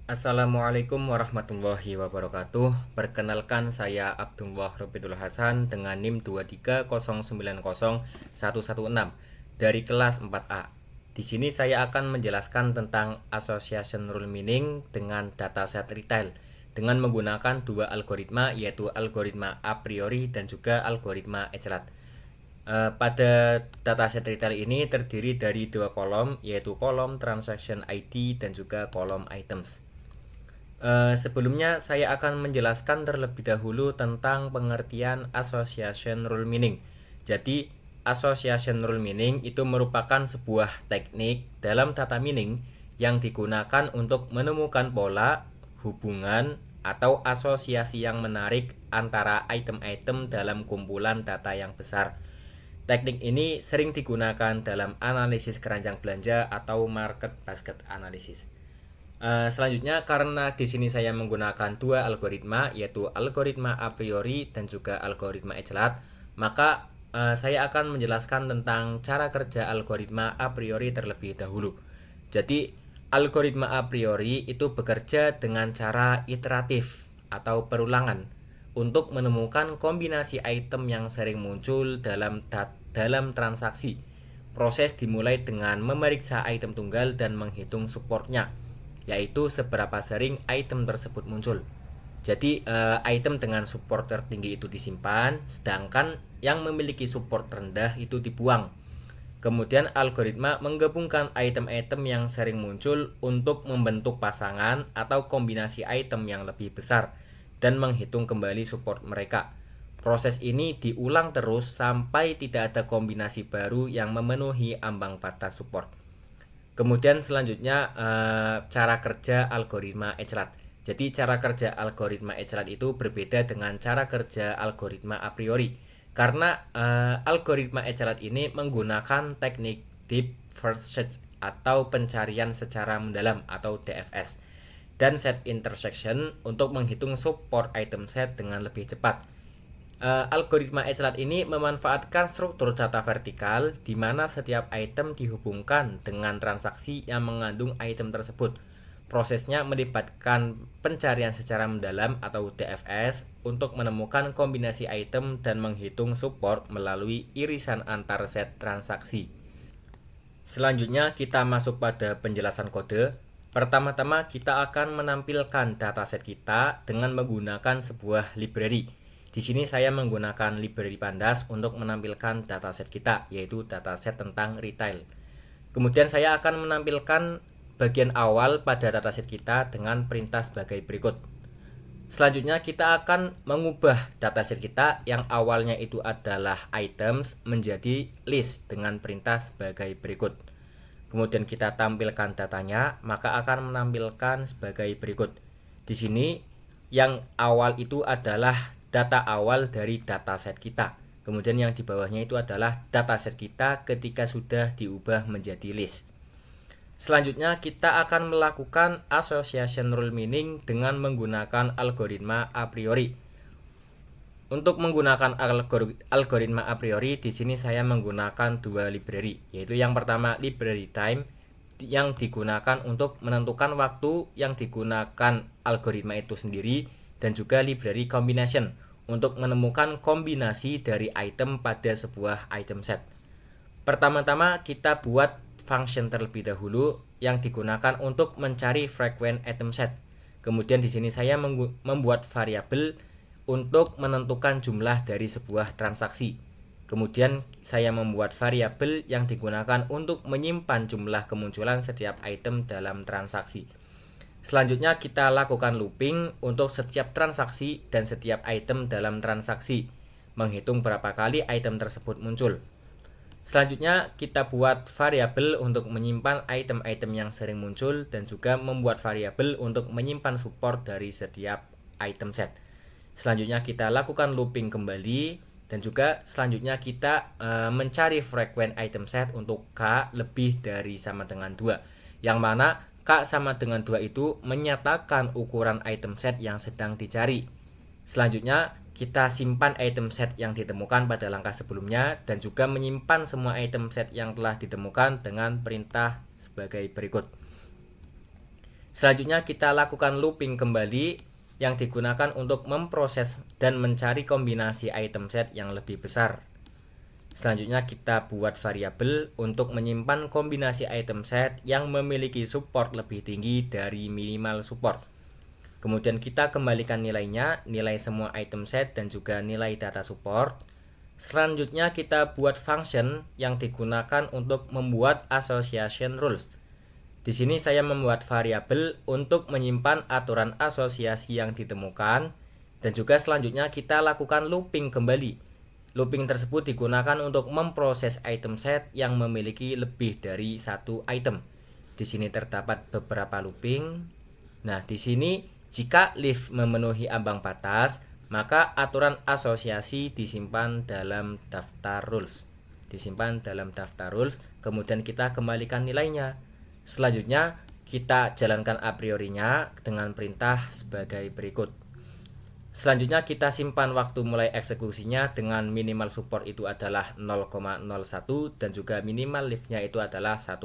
Assalamualaikum warahmatullahi wabarakatuh. Perkenalkan saya Abdullah Robidul Hasan dengan NIM 230901116 dari kelas 4A. Di sini saya akan menjelaskan tentang association rule meaning dengan dataset retail dengan menggunakan dua algoritma, yaitu algoritma a priori dan juga algoritma eclat. Pada dataset retail ini terdiri dari dua kolom, yaitu kolom transaction ID dan juga kolom items. Sebelumnya saya akan menjelaskan terlebih dahulu tentang pengertian association rule meaning. Jadi, association rule meaning itu merupakan sebuah teknik dalam data meaning yang digunakan untuk menemukan pola, hubungan, atau asosiasi yang menarik antara item-item dalam kumpulan data yang besar. Teknik ini sering digunakan dalam analisis keranjang belanja atau market basket analysis. Selanjutnya, karena di sini saya menggunakan dua algoritma, yaitu algoritma a priori dan juga algoritma eclat, maka saya akan menjelaskan tentang cara kerja algoritma a priori terlebih dahulu. Jadi, algoritma a priori itu bekerja dengan cara iteratif atau perulangan untuk menemukan kombinasi item yang sering muncul dalam transaksi. Proses dimulai dengan memeriksa item tunggal dan menghitung supportnya, yaitu seberapa sering item tersebut muncul. Jadi item dengan support tertinggi itu disimpan, sedangkan yang memiliki support rendah itu dibuang. Kemudian algoritma menggabungkan item-item yang sering muncul untuk membentuk pasangan atau kombinasi item yang lebih besar dan menghitung kembali support mereka. Proses ini diulang terus sampai tidak ada kombinasi baru yang memenuhi ambang batas support. Kemudian selanjutnya cara kerja algoritma eclat. Jadi cara kerja algoritma eclat itu berbeda dengan cara kerja algoritma a priori. Karena algoritma eclat ini menggunakan teknik deep first search atau pencarian secara mendalam atau DFS dan set intersection untuk menghitung support item set dengan lebih cepat. Algoritma eclat ini memanfaatkan struktur data vertikal di mana setiap item dihubungkan dengan transaksi yang mengandung item tersebut. Prosesnya melibatkan pencarian secara mendalam atau DFS untuk menemukan kombinasi item dan menghitung support melalui irisan antar set transaksi. Selanjutnya kita masuk pada penjelasan kode. Pertama-tama kita akan menampilkan dataset kita dengan menggunakan sebuah library. Di sini saya menggunakan library Pandas untuk menampilkan dataset kita, yaitu dataset tentang retail. Kemudian saya akan menampilkan bagian awal pada dataset kita dengan perintah sebagai berikut. Selanjutnya kita akan mengubah dataset kita yang awalnya itu adalah items menjadi list dengan perintah sebagai berikut. Kemudian kita tampilkan datanya, maka akan menampilkan sebagai berikut. Di sini yang awal itu adalah data awal dari dataset kita. Kemudian yang di bawahnya itu adalah dataset kita ketika sudah diubah menjadi list. Selanjutnya kita akan melakukan association rule meaning dengan menggunakan algoritma a priori. Untuk menggunakan algoritma a priori, di sini saya menggunakan dua library, yaitu yang pertama library time yang digunakan untuk menentukan waktu yang digunakan algoritma itu sendiri, dan juga library combination untuk menemukan kombinasi dari item pada sebuah item set. Pertama-tama kita buat function terlebih dahulu yang digunakan untuk mencari frequent item set. Kemudian di sini saya membuat variabel untuk menentukan jumlah dari sebuah transaksi. Kemudian saya membuat variabel yang digunakan untuk menyimpan jumlah kemunculan setiap item dalam transaksi. Selanjutnya kita lakukan looping untuk setiap transaksi dan setiap item dalam transaksi, menghitung berapa kali item tersebut muncul. Selanjutnya kita buat variabel untuk menyimpan item-item yang sering muncul dan juga membuat variabel untuk menyimpan support dari setiap item set. Selanjutnya kita lakukan looping kembali dan juga selanjutnya kita mencari frequent item set untuk K lebih dari sama dengan 2, yang mana K sama dengan 2 itu menyatakan ukuran item set yang sedang dicari. Selanjutnya kita simpan item set yang ditemukan pada langkah sebelumnya dan juga menyimpan semua item set yang telah ditemukan dengan perintah sebagai berikut. Selanjutnya kita lakukan looping kembali yang digunakan untuk memproses dan mencari kombinasi item set yang lebih besar. Selanjutnya kita buat variabel untuk menyimpan kombinasi item set yang memiliki support lebih tinggi dari minimal support. Kemudian kita kembalikan nilainya, nilai semua item set dan juga nilai data support. Selanjutnya kita buat function yang digunakan untuk membuat association rules. Di sini saya membuat variabel untuk menyimpan aturan asosiasi yang ditemukan, dan juga selanjutnya kita lakukan looping kembali. Looping tersebut digunakan untuk memproses item set yang memiliki lebih dari satu item. Di sini terdapat beberapa looping. Nah, di sini jika list memenuhi ambang batas, maka aturan asosiasi disimpan dalam daftar rules. Kemudian kita kembalikan nilainya. Selanjutnya kita jalankan a priorinya dengan perintah sebagai berikut. Selanjutnya kita simpan waktu mulai eksekusinya dengan minimal support itu adalah 0,01 dan juga minimal liftnya itu adalah 1,0.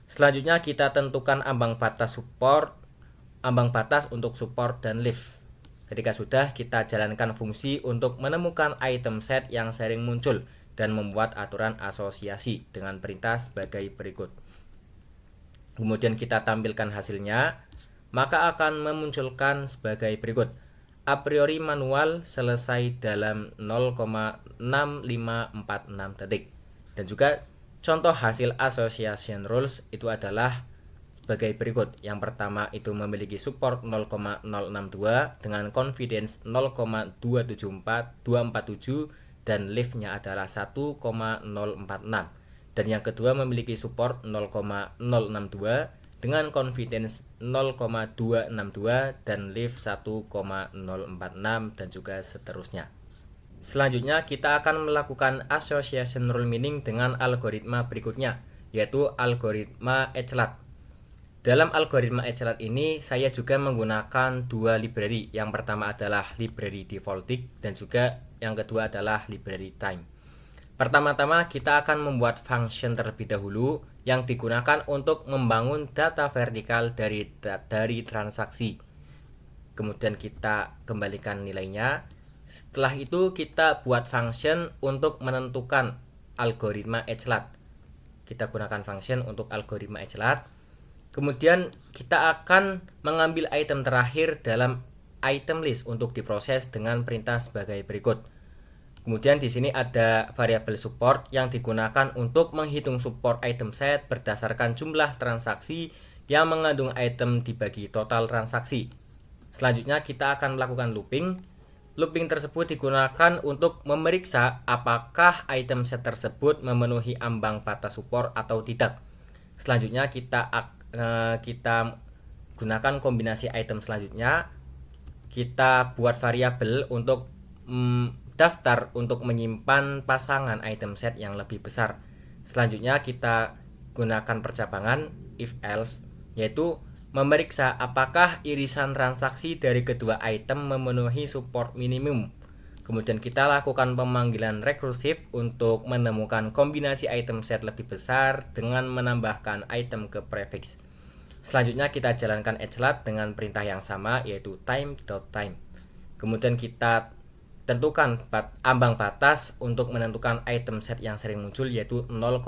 Selanjutnya kita tentukan ambang batas untuk support dan lift. Ketika sudah, kita jalankan fungsi untuk menemukan item set yang sering muncul dan membuat aturan asosiasi dengan perintah sebagai berikut. Kemudian kita tampilkan hasilnya, maka akan memunculkan sebagai berikut. A priori manual selesai dalam 0,6546 detik. Dan juga contoh hasil association rules itu adalah sebagai berikut. Yang pertama itu memiliki support 0,062 dengan confidence 0,274247 dan liftnya adalah 1,046. Dan yang kedua memiliki support 0,062 dengan confidence 0,262 dan lift 1,046 dan juga seterusnya. Selanjutnya kita akan melakukan association rule meaning dengan algoritma berikutnya, yaitu algoritma ECLAT. Dalam algoritma ECLAT ini saya juga menggunakan dua library. Yang pertama adalah library defaulting dan juga yang kedua adalah library time. Pertama-tama kita akan membuat function terlebih dahulu yang digunakan untuk membangun data vertikal dari transaksi. Kemudian kita kembalikan nilainya. Setelah itu kita buat function untuk menentukan algoritma ECLAT. Kita gunakan function untuk algoritma ECLAT. Kemudian kita akan mengambil item terakhir dalam item list untuk diproses dengan perintah sebagai berikut. Kemudian di sini ada variabel support yang digunakan untuk menghitung support item set berdasarkan jumlah transaksi yang mengandung item dibagi total transaksi. Selanjutnya kita akan melakukan looping. Looping tersebut digunakan untuk memeriksa apakah item set tersebut memenuhi ambang batas support atau tidak. Selanjutnya kita gunakan kombinasi item selanjutnya. Kita buat variabel untuk daftar untuk menyimpan pasangan item set yang lebih besar. Selanjutnya kita gunakan percabangan if else, yaitu memeriksa apakah irisan transaksi dari kedua item memenuhi support minimum. Kemudian kita lakukan pemanggilan rekursif untuk menemukan kombinasi item set lebih besar dengan menambahkan item ke prefix. Selanjutnya kita jalankan ECLAT dengan perintah yang sama, yaitu time.time. Kemudian kita tentukan ambang batas untuk menentukan item set yang sering muncul, yaitu 0,01.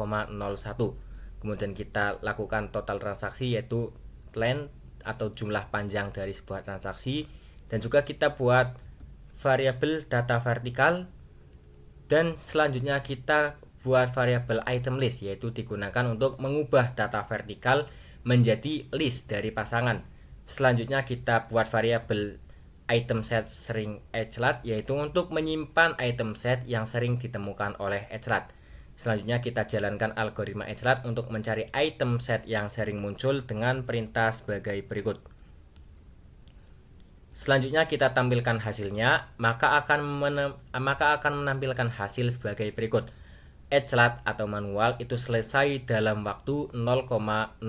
Kemudian kita lakukan total transaksi, yaitu length atau jumlah panjang dari sebuah transaksi. Dan juga kita buat variabel data vertikal. Dan selanjutnya kita buat variabel item list, yaitu digunakan untuk mengubah data vertikal menjadi list dari pasangan. Selanjutnya kita buat variabel item set sering ECLAT, yaitu untuk menyimpan item set yang sering ditemukan oleh ECLAT. Selanjutnya kita jalankan algoritma ECLAT untuk mencari item set yang sering muncul dengan perintah sebagai berikut. Selanjutnya kita tampilkan hasilnya, maka akan menampilkan hasil sebagai berikut. ECLAT atau manual itu selesai dalam waktu 0,0067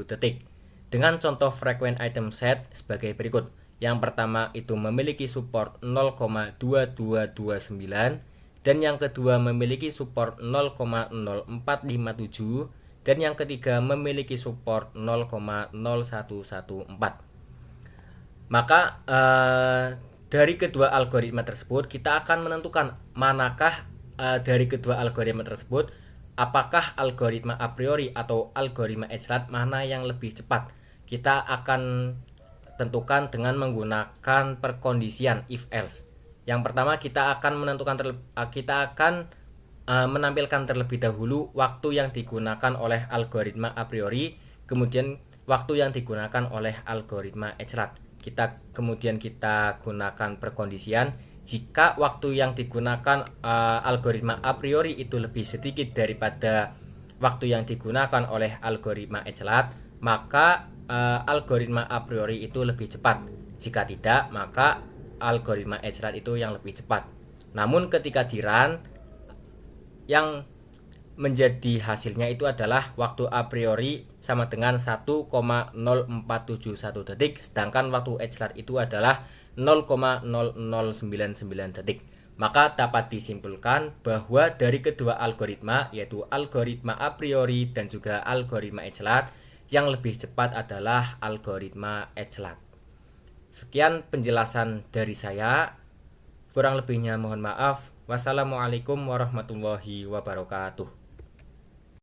detik. Dengan contoh frequent item set sebagai berikut. Yang pertama itu memiliki support 0,2229 dan yang kedua memiliki support 0,0457 dan yang ketiga memiliki support 0,0114. Maka dari kedua algoritma tersebut kita akan menentukan manakah dari kedua algoritma tersebut, apakah algoritma a priori atau algoritma Edgelord mana yang lebih cepat. Kita akan tentukan dengan menggunakan perkondisian if else. Yang pertama kita akan menampilkan terlebih dahulu waktu yang digunakan oleh algoritma a priori, kemudian waktu yang digunakan oleh algoritma Edgelord. Kemudian kita gunakan perkondisian jika waktu yang digunakan algoritma a priori itu lebih sedikit daripada waktu yang digunakan oleh algoritma Edgelord, maka algoritma a priori itu lebih cepat. Jika tidak, maka algoritma Edgelord itu yang lebih cepat. Namun ketika di run, yang menjadi hasilnya itu adalah waktu a priori sama dengan 1,0471 detik, sedangkan waktu Edgelord itu adalah 0,0099 detik. Maka dapat disimpulkan bahwa dari kedua algoritma, yaitu algoritma a priori dan juga algoritma Edgelord, yang lebih cepat adalah algoritma Edgelord. Sekian penjelasan dari saya. Kurang lebihnya mohon maaf. Wassalamualaikum warahmatullahi wabarakatuh.